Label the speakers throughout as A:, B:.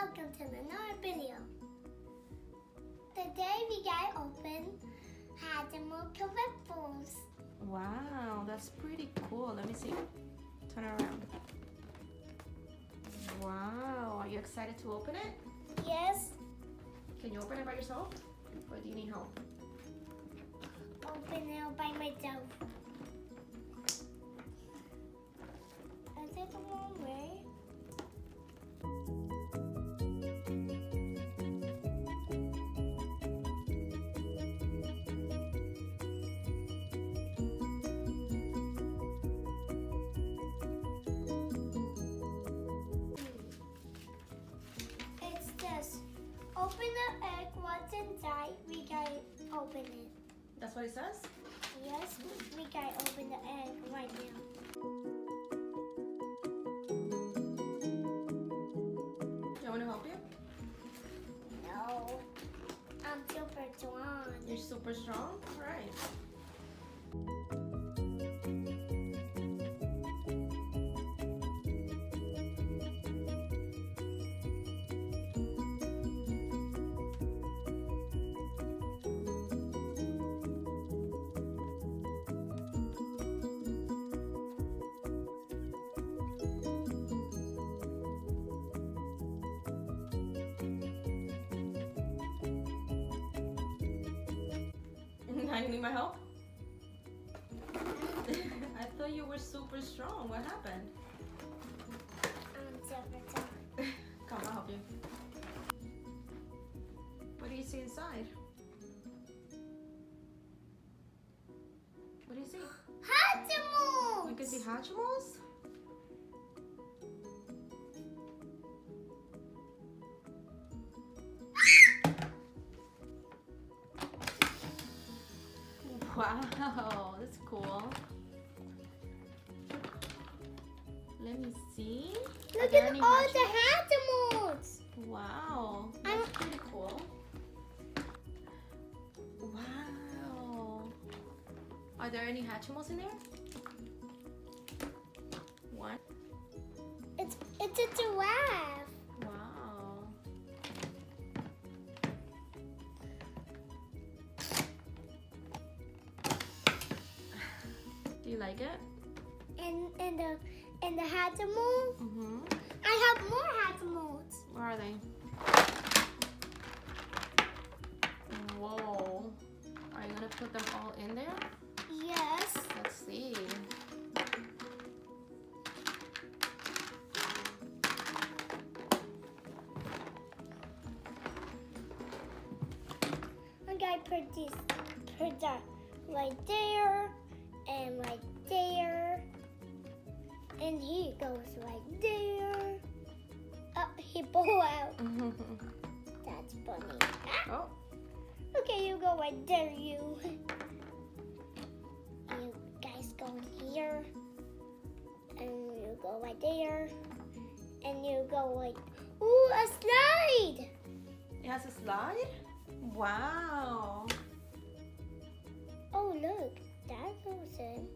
A: welcome to another video. Today we gotta open Hatchimals Collectibles.
B: Wow, that's pretty cool. Let me see. Turn it around. Wow, are you excited to open it?
A: Yes.
B: Can you open it by yourself? Or do you need help?
A: Open it by myself. Is it the wrong way? It's this. Open the egg. What's inside? We gotta open it.
B: That's what it says?
A: Yes, we gotta open the egg right now.
B: You want me to help you?
A: No, I'm super strong.
B: You're super strong? All right. Now you need my help? I thought you were super strong. What happened?
A: I'm super strong.
B: Come, I'll help you. What do you see inside? What do you see?
A: Hatchimals!
B: You can see Hatchimals? Wow, that's cool. Let me see.
A: Look at all the Hatchimals!
B: Wow, that's pretty cool. Wow. Are there any Hatchimals in there? One.
A: It's a giraffe.
B: Wow. Do you like it?
A: And the Hatchimals.
B: Mm-hmm.
A: I have more Hatchimals.
B: Where are they? Whoa. Are you gonna put them all in there?
A: Yes.
B: Let's see.
A: I'm gonna put that right there and right there. And he goes right there. Oh, he blew out. That's funny. Ah,
B: Oh,
A: okay, you go right there, you. You guys go in here. And you go right there. And you go like, ooh, a slide.
B: it has a slide? Wow.
A: Oh, look, that goes in.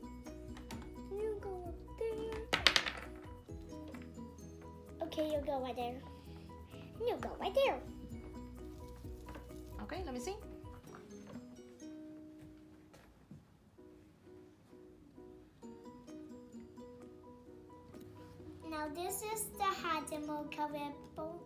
A: You go up there. Okay, you go right there. And you go right there.
B: Okay, let me see.
A: Now this is the Hatchimals Collectible